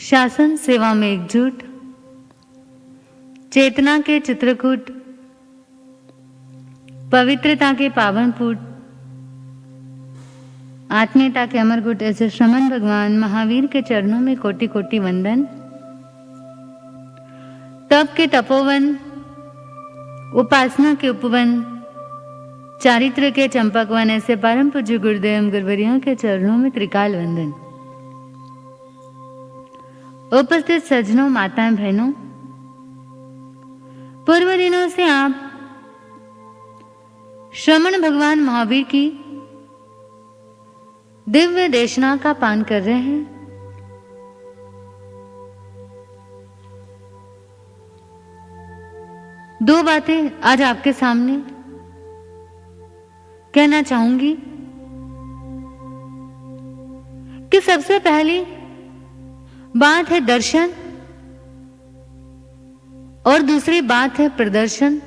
शासन सेवा में एकजुट, चेतना के चित्रकूट, पवित्रता के पावन पुट, आत्मीयता के अमरकूट ऐसे श्रमण भगवान महावीर के चरणों में कोटि कोटि वंदन। तप के तपोवन, उपासना के उपवन, चारित्र के चंपकवन ऐसे परम पूज्य गुरुदेव गुरुवरियों के चरणों में त्रिकाल वंदन। उपस्थित सज्जनों, माताएं, बहनों, पूर्व दिनों से आप श्रमण भगवान महावीर की दिव्य देशना का पान कर रहे हैं। दो बातें आज आपके सामने कहना चाहूंगी कि सबसे पहली बात है दर्शन और दूसरी बात है प्रदर्शन।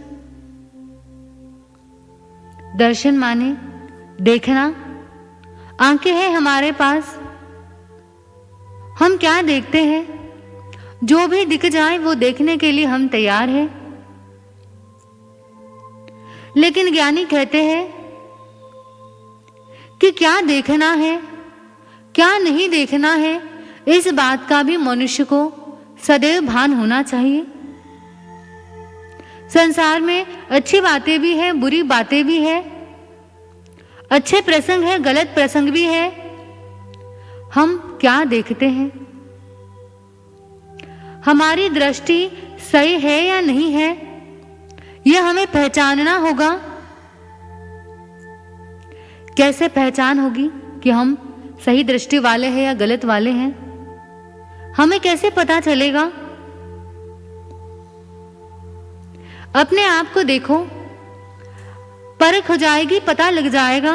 दर्शन माने देखना। आंखें हैं हमारे पास, हम क्या देखते हैं? जो भी दिख जाए वो देखने के लिए हम तैयार हैं। लेकिन ज्ञानी कहते हैं कि क्या देखना है, क्या नहीं देखना है, इस बात का भी मनुष्य को सदैव भान होना चाहिए। संसार में अच्छी बातें भी हैं, बुरी बातें भी हैं, अच्छे प्रसंग है, गलत प्रसंग भी है। हम क्या देखते हैं? हमारी दृष्टि सही है या नहीं है, यह हमें पहचानना होगा। कैसे पहचान होगी कि हम सही दृष्टि वाले हैं या गलत वाले हैं? हमें कैसे पता चलेगा? अपने आप को देखो, परख हो जाएगी, पता लग जाएगा।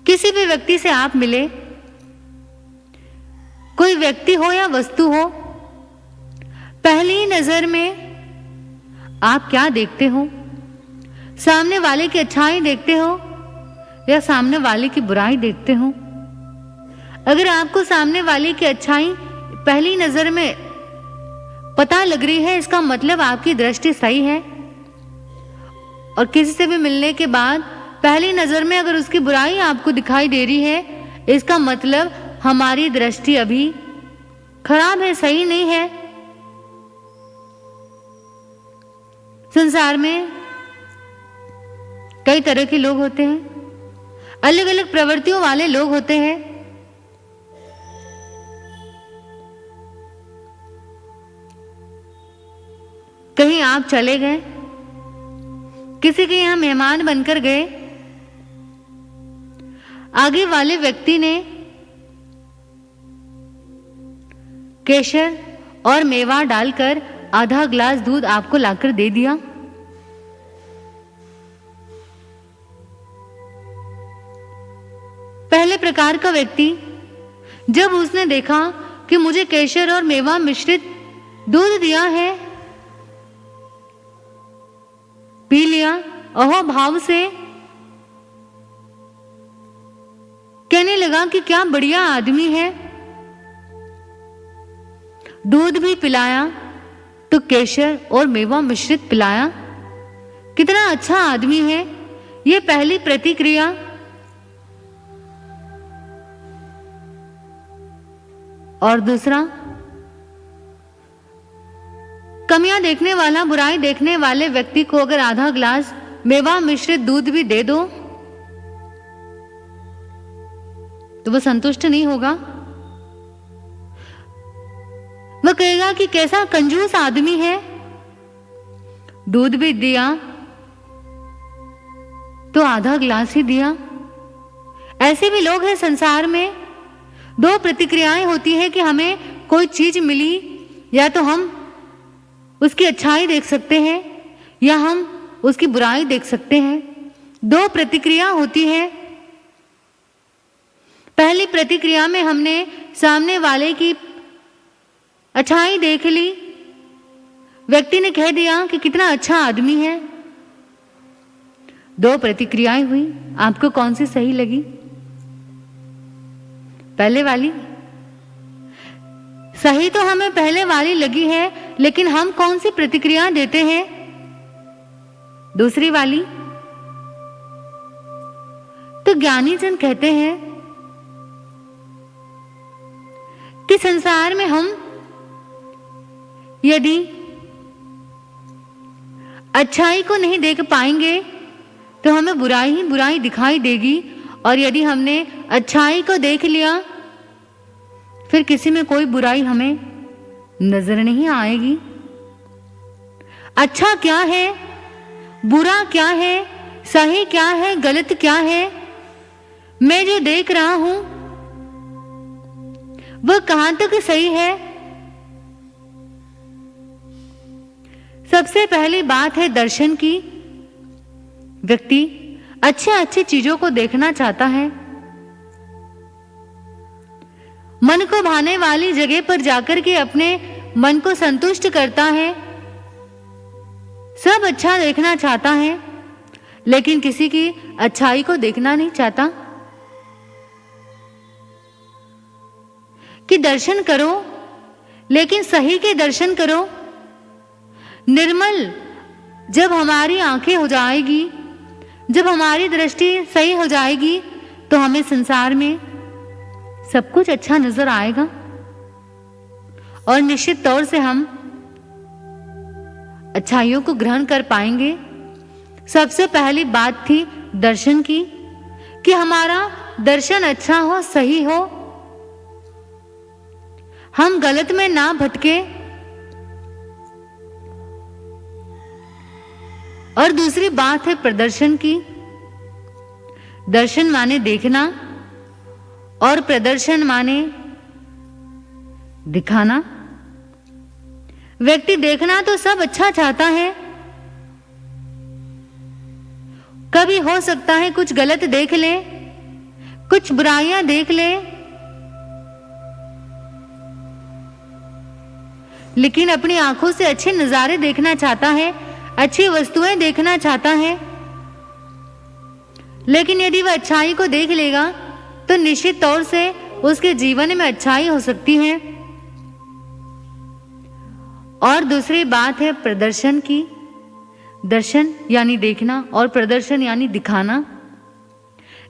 किसी भी व्यक्ति से आप मिले, कोई व्यक्ति हो या वस्तु हो, पहली नजर में आप क्या देखते हो? सामने वाले की अच्छाई देखते हो या सामने वाले की बुराई देखते हो? अगर आपको सामने वाले की अच्छाई पहली नजर में पता लग रही है, इसका मतलब आपकी दृष्टि सही है। और किसी से भी मिलने के बाद पहली नजर में अगर उसकी बुराई आपको दिखाई दे रही है, इसका मतलब हमारी दृष्टि अभी खराब है, सही नहीं है। संसार में कई तरह के लोग होते हैं, अलग अलग प्रवृत्तियों वाले लोग होते हैं। कहीं आप चले गए, किसी के यहां मेहमान बनकर गए, आगे वाले व्यक्ति ने केसर और मेवा डालकर आधा ग्लास दूध आपको लाकर दे दिया। पहले प्रकार का व्यक्ति जब उसने देखा कि मुझे केसर और मेवा मिश्रित दूध दिया है, पी लिया, अहो भाव से कहने लगा कि क्या बढ़िया आदमी है। दूध भी पिलाया तो केसर और मेवा मिश्रित पिलाया, कितना अच्छा आदमी है। यह पहली प्रतिक्रिया। और दूसरा, कमियां देखने वाला, बुराई देखने वाले व्यक्ति को अगर आधा ग्लास मेवा मिश्रित दूध भी दे दो तो वो संतुष्ट नहीं होगा। वह कहेगा कि कैसा कंजूस आदमी है, दूध भी दिया तो आधा ग्लास ही दिया। ऐसे भी लोग हैं संसार में। दो प्रतिक्रियाएं होती है कि हमें कोई चीज मिली, या तो हम उसकी अच्छाई देख सकते हैं या हम उसकी बुराई देख सकते हैं। दो प्रतिक्रिया होती है। पहली प्रतिक्रिया में हमने सामने वाले की अच्छाई देख ली, व्यक्ति ने कह दिया कि कितना अच्छा आदमी है। दो प्रतिक्रियाएं हुई, आपको कौन सी सही लगी? पहले वाली सही तो हमें पहले वाली लगी है, लेकिन हम कौन सी प्रतिक्रिया देते हैं? दूसरी वाली। तो ज्ञानी जन कहते हैं कि संसार में हम यदि अच्छाई को नहीं देख पाएंगे तो हमें बुराई ही बुराई दिखाई देगी, और यदि हमने अच्छाई को देख लिया फिर किसी में कोई बुराई हमें नजर नहीं आएगी। अच्छा क्या है, बुरा क्या है, सही क्या है, गलत क्या है, मैं जो देख रहा हूं वह कहां तक सही है? सबसे पहली बात है दर्शन की। व्यक्ति अच्छे अच्छे चीजों को देखना चाहता है, मन को भाने वाली जगह पर जाकर के अपने मन को संतुष्ट करता है, सब अच्छा देखना चाहता है, लेकिन किसी की अच्छाई को देखना नहीं चाहता। कि दर्शन करो, लेकिन सही के दर्शन करो। निर्मल जब हमारी आंखें हो जाएगी, जब हमारी दृष्टि सही हो जाएगी, तो हमें संसार में सब कुछ अच्छा नजर आएगा, और निश्चित तौर से हम अच्छाइयों को ग्रहण कर पाएंगे। सबसे पहली बात थी दर्शन की, कि हमारा दर्शन अच्छा हो, सही हो, हम गलत में ना भटके। और दूसरी बात है प्रदर्शन की। दर्शन माने देखना और प्रदर्शन माने दिखाना। व्यक्ति देखना तो सब अच्छा चाहता है, कभी हो सकता है कुछ गलत देख ले, कुछ बुराइयां देख ले, लेकिन अपनी आंखों से अच्छे नजारे देखना चाहता है, अच्छी वस्तुएं देखना चाहता है। लेकिन यदि वह अच्छाई को देख लेगा तो निश्चित तौर से उसके जीवन में अच्छाई हो सकती है। और दूसरी बात है प्रदर्शन की। दर्शन यानी देखना और प्रदर्शन यानी दिखाना।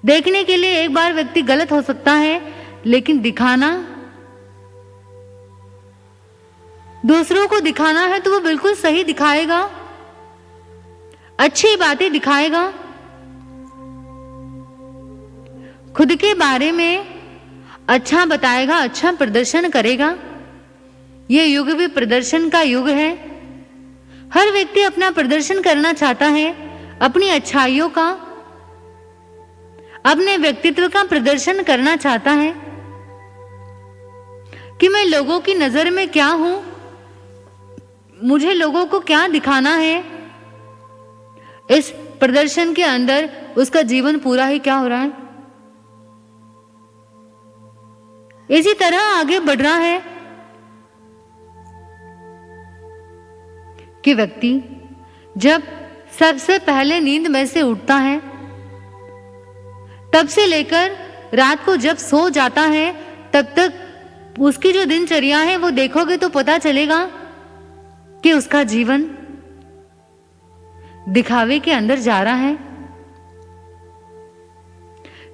देखने के लिए एक बार व्यक्ति गलत हो सकता है, लेकिन दिखाना, दूसरों को दिखाना है तो वो बिल्कुल सही दिखाएगा, अच्छी बातें दिखाएगा। खुद के बारे में अच्छा बताएगा, अच्छा प्रदर्शन करेगा। यह युग भी प्रदर्शन का युग है। हर व्यक्ति अपना प्रदर्शन करना चाहता है, अपनी अच्छाइयों का, अपने व्यक्तित्व का प्रदर्शन करना चाहता है कि मैं लोगों की नजर में क्या हूं, मुझे लोगों को क्या दिखाना है। इस प्रदर्शन के अंदर उसका जीवन पूरा ही क्या हो रहा है, इसी तरह आगे बढ़ रहा है। कि व्यक्ति जब सबसे पहले नींद में से उठता है, तब से लेकर रात को जब सो जाता है, तब तक उसकी जो दिनचर्या है वो देखोगे तो पता चलेगा कि उसका जीवन दिखावे के अंदर जा रहा है।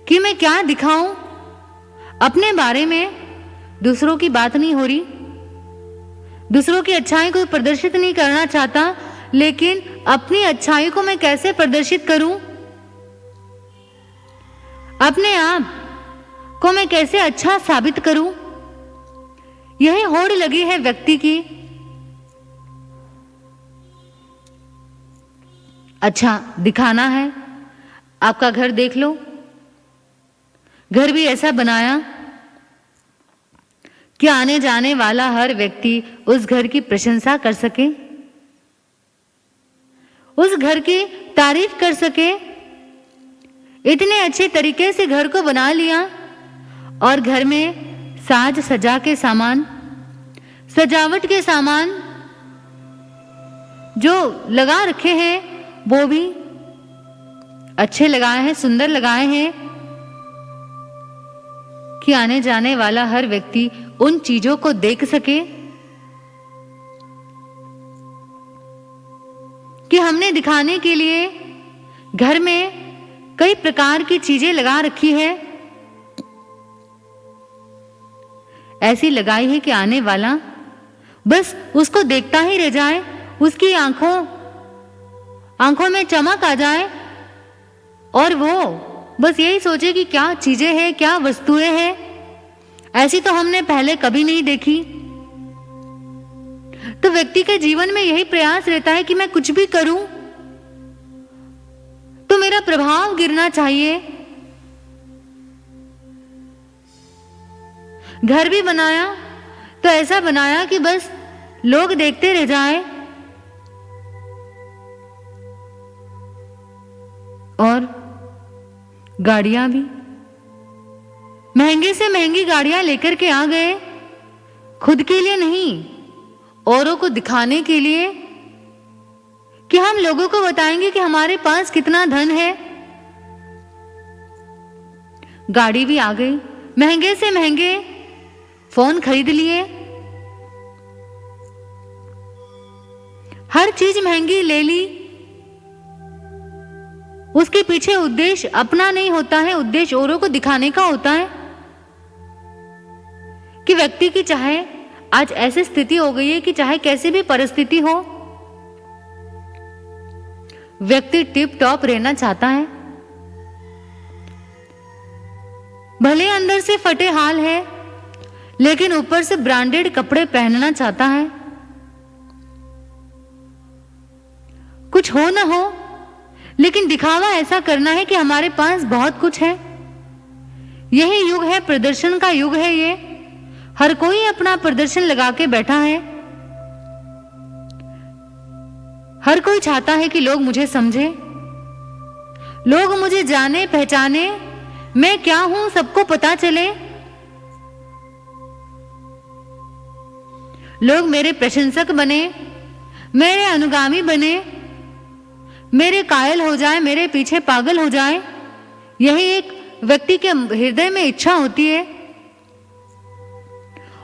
कि मैं क्या दिखाऊं, अपने बारे में दूसरों की बात नहीं हो रही, दूसरों की अच्छाई को प्रदर्शित नहीं करना चाहता, लेकिन अपनी अच्छाई को मैं कैसे प्रदर्शित करूं, अपने आप को मैं कैसे अच्छा साबित करूं, यही होड़ लगी है व्यक्ति की। अच्छा दिखाना है। आपका घर देख लो, घर भी ऐसा बनाया कि आने जाने वाला हर व्यक्ति उस घर की प्रशंसा कर सके, उस घर की तारीफ कर सके। इतने अच्छे तरीके से घर को बना लिया, और घर में साज सजा के सामान, सजावट के सामान जो लगा रखे हैं वो भी अच्छे लगाए हैं, सुंदर लगाए हैं। कि आने जाने वाला हर व्यक्ति उन चीजों को देख सके कि हमने दिखाने के लिए घर में कई प्रकार की चीजें लगा रखी है, ऐसी लगाई है कि आने वाला बस उसको देखता ही रह जाए, उसकी आंखों में चमक आ जाए और वो बस यही सोचे कि क्या चीजें हैं, क्या वस्तुएं हैं, ऐसी तो हमने पहले कभी नहीं देखी। तो व्यक्ति के जीवन में यही प्रयास रहता है कि मैं कुछ भी करूं तो मेरा प्रभाव गिरना चाहिए। घर भी बनाया तो ऐसा बनाया कि बस लोग देखते रह जाएं, और गाड़ियां भी महंगे से महंगी गाड़ियां लेकर के आ गए, खुद के लिए नहीं, औरों को दिखाने के लिए कि हम लोगों को बताएंगे कि हमारे पास कितना धन है। गाड़ी भी आ गई, महंगे से महंगे फोन खरीद लिए, हर चीज महंगी ले ली। उसके पीछे उद्देश्य अपना नहीं होता है, उद्देश्य औरों को दिखाने का होता है कि व्यक्ति की चाहे आज ऐसी स्थिति हो गई है कि चाहे कैसी भी परिस्थिति हो, व्यक्ति टिप टॉप रहना चाहता है। भले अंदर से फटे हाल है लेकिन ऊपर से ब्रांडेड कपड़े पहनना चाहता है। कुछ हो ना हो लेकिन दिखावा ऐसा करना है कि हमारे पास बहुत कुछ है। यही युग है, प्रदर्शन का युग है ये। हर कोई अपना प्रदर्शन लगा के बैठा है। हर कोई चाहता है कि लोग मुझे समझे, लोग मुझे जाने पहचाने, मैं क्या हूं सबको पता चले, लोग मेरे प्रशंसक बने, मेरे अनुगामी बने, मेरे कायल हो जाए, मेरे पीछे पागल हो जाए। यही एक व्यक्ति के हृदय में इच्छा होती है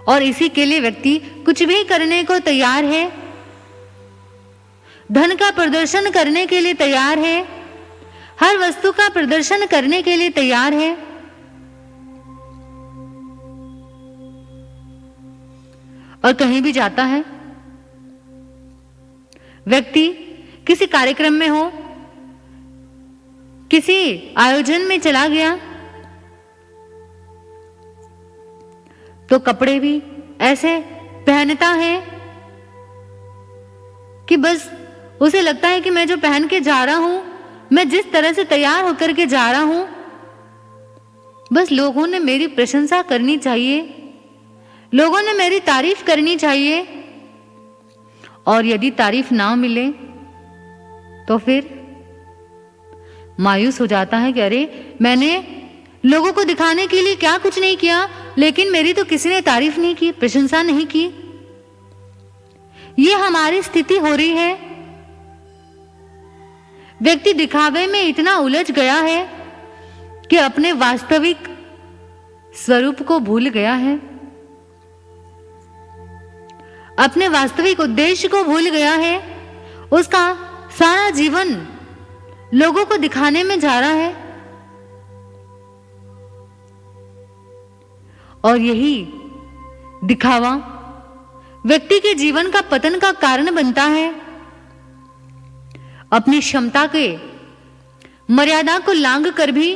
और इसी के लिए व्यक्ति कुछ भी करने को तैयार है। धन का प्रदर्शन करने के लिए तैयार है, हर वस्तु का प्रदर्शन करने के लिए तैयार है। और कहीं भी जाता है व्यक्ति, किसी कार्यक्रम में हो, किसी आयोजन में चला गया तो कपड़े भी ऐसे पहनता है कि बस उसे लगता है कि मैं जो पहन के जा रहा हूं, मैं जिस तरह से तैयार होकर के जा रहा हूं, बस लोगों ने मेरी प्रशंसा करनी चाहिए, लोगों ने मेरी तारीफ करनी चाहिए। और यदि तारीफ ना मिले तो फिर मायूस हो जाता है कि अरे मैंने लोगों को दिखाने के लिए क्या कुछ नहीं किया, लेकिन मेरी तो किसी ने तारीफ नहीं की, प्रशंसा नहीं की। ये हमारी स्थिति हो रही है। व्यक्ति दिखावे में इतना उलझ गया है कि अपने वास्तविक स्वरूप को भूल गया है, अपने वास्तविक उद्देश्य को भूल गया है। उसका सारा जीवन लोगों को दिखाने में जा रहा है और यही दिखावा व्यक्ति के जीवन का पतन का कारण बनता है। अपनी क्षमता के मर्यादा को लांघ कर भी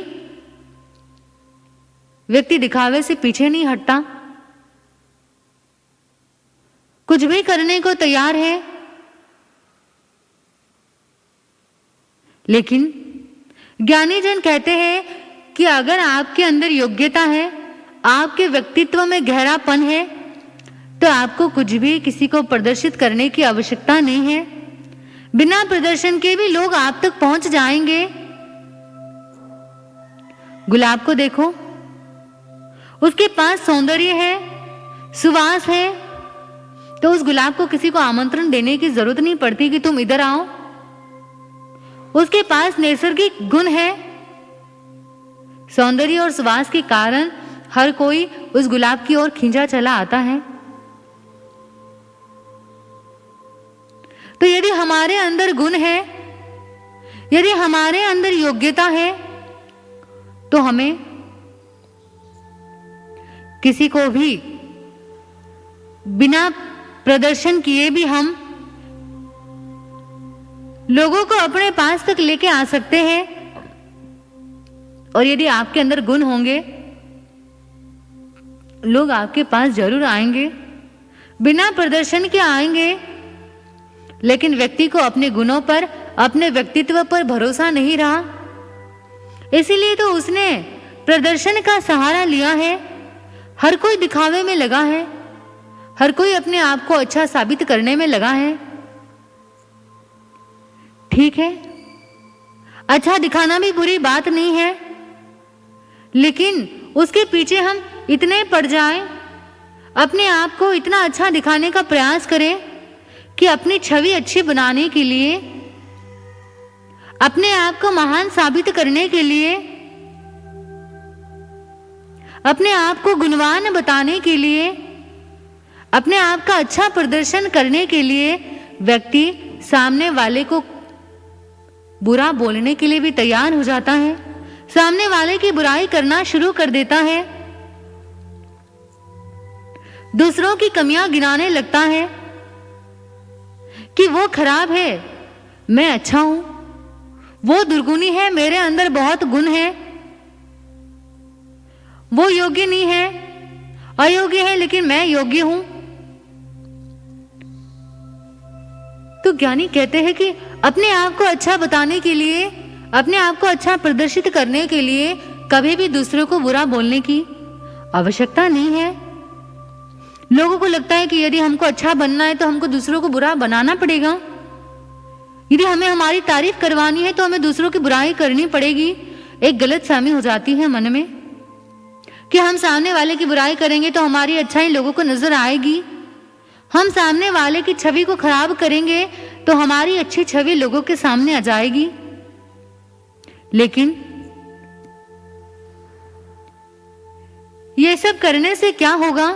व्यक्ति दिखावे से पीछे नहीं हटता, कुछ भी करने को तैयार है। लेकिन ज्ञानी जन कहते हैं कि अगर आपके अंदर योग्यता है, आपके व्यक्तित्व में गहरापन है, तो आपको कुछ भी किसी को प्रदर्शित करने की आवश्यकता नहीं है। बिना प्रदर्शन के भी लोग आप तक पहुंच जाएंगे। गुलाब को देखो, उसके पास सौंदर्य है, सुवास है, तो उस गुलाब को किसी को आमंत्रण देने की जरूरत नहीं पड़ती कि तुम इधर आओ। उसके पास नैसर्गिक गुण है, सौंदर्य और सुवास के कारण हर कोई उस गुलाब की ओर खींचा चला आता है। तो यदि हमारे अंदर गुण है, यदि हमारे अंदर योग्यता है, तो हमें किसी को भी बिना प्रदर्शन किए भी हम लोगों को अपने पास तक लेके आ सकते हैं। और यदि आपके अंदर गुण होंगे, लोग आपके पास जरूर आएंगे, बिना प्रदर्शन के आएंगे। लेकिन व्यक्ति को अपने गुणों पर, अपने व्यक्तित्व पर भरोसा नहीं रहा, इसीलिए तो उसने प्रदर्शन का सहारा लिया है। हर कोई दिखावे में लगा है, हर कोई अपने आप को अच्छा साबित करने में लगा है। ठीक है, अच्छा दिखाना भी बुरी बात नहीं है, लेकिन उसके पीछे हम इतने पड़ जाएं, अपने आप को इतना अच्छा दिखाने का प्रयास करें कि अपनी छवि अच्छी बनाने के लिए, अपने आप को महान साबित करने के लिए, अपने आप को गुणवान बताने के लिए, अपने आप का अच्छा प्रदर्शन करने के लिए व्यक्ति सामने वाले को बुरा बोलने के लिए भी तैयार हो जाता है, सामने वाले की बुराई करना शुरू कर देता है, दूसरों की कमियां गिनाने लगता है कि वो खराब है, मैं अच्छा हूं, वो दुर्गुणी है, मेरे अंदर बहुत गुण है, वो योग्य नहीं है, अयोग्य है, लेकिन मैं योग्य हूं। तो ज्ञानी कहते हैं कि अपने आप को अच्छा बताने के लिए, अपने आप को अच्छा प्रदर्शित करने के लिए कभी भी दूसरों को बुरा बोलने की आवश्यकता नहीं है। लोगों को लगता है कि यदि हमको अच्छा बनना है तो हमको दूसरों को बुरा बनाना पड़ेगा, यदि हमें हमारी तारीफ करवानी है तो हमें दूसरों की बुराई करनी पड़ेगी। एक गलतफहमी हो जाती है मन में कि हम सामने वाले की बुराई करेंगे तो हमारी अच्छाई लोगों को नजर आएगी, हम सामने वाले की छवि को खराब करेंगे तो हमारी अच्छी छवि लोगों के सामने आ जाएगी। लेकिन ये सब करने से क्या होगा?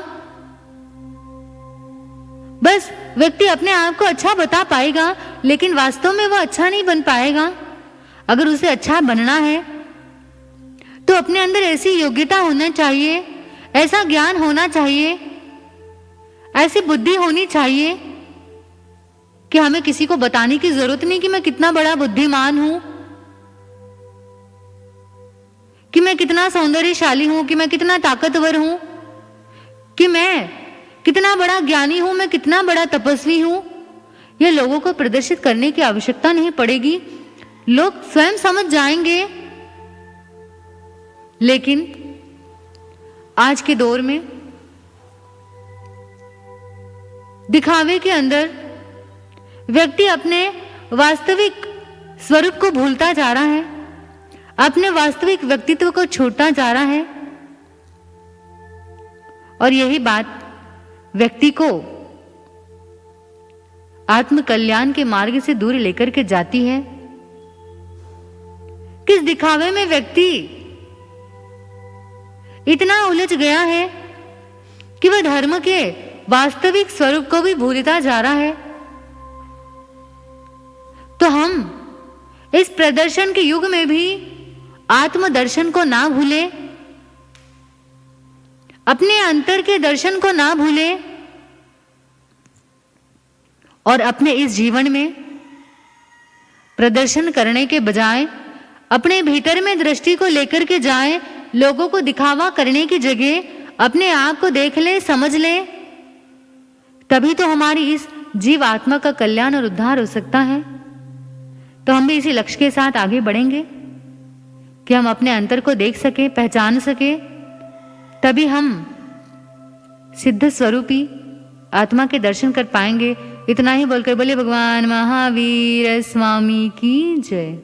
बस व्यक्ति अपने आप को अच्छा बता पाएगा, लेकिन वास्तव में वह अच्छा नहीं बन पाएगा। अगर उसे अच्छा बनना है तो अपने अंदर ऐसी योग्यता होना चाहिए, ऐसा ज्ञान होना चाहिए, ऐसी बुद्धि होनी चाहिए कि हमें किसी को बताने की जरूरत नहीं कि मैं कितना बड़ा बुद्धिमान हूं, कि मैं कितना सौंदर्यशाली हूं, कि मैं कितना ताकतवर हूं, कि मैं कितना बड़ा ज्ञानी हूं, मैं कितना बड़ा तपस्वी हूं। ये लोगों को प्रदर्शित करने की आवश्यकता नहीं पड़ेगी, लोग स्वयं समझ जाएंगे। लेकिन आज के दौर में दिखावे के अंदर व्यक्ति अपने वास्तविक स्वरूप को भूलता जा रहा है, अपने वास्तविक व्यक्तित्व को छोड़ता जा रहा है। और यही बात व्यक्ति को आत्म कल्याण के मार्ग से दूर लेकर के जाती है। किस दिखावे में व्यक्ति इतना उलझ गया है कि वह धर्म के वास्तविक स्वरूप को भी भूलता जा रहा है। तो हम इस प्रदर्शन के युग में भी आत्मदर्शन को ना भूलें, अपने अंतर के दर्शन को ना भूलें और अपने इस जीवन में प्रदर्शन करने के बजाय अपने भीतर में दृष्टि को लेकर के जाएं। लोगों को दिखावा करने की जगह अपने आप को देख ले, समझ ले, तभी तो हमारी इस जीव आत्मा का कल्याण और उद्धार हो सकता है। तो हम भी इसी लक्ष्य के साथ आगे बढ़ेंगे कि हम अपने अंतर को देख सके, पहचान सके, तभी हम सिद्ध स्वरूपी आत्मा के दर्शन कर पाएंगे। इतना ही बोलकर बोले भगवान महावीर स्वामी की जय।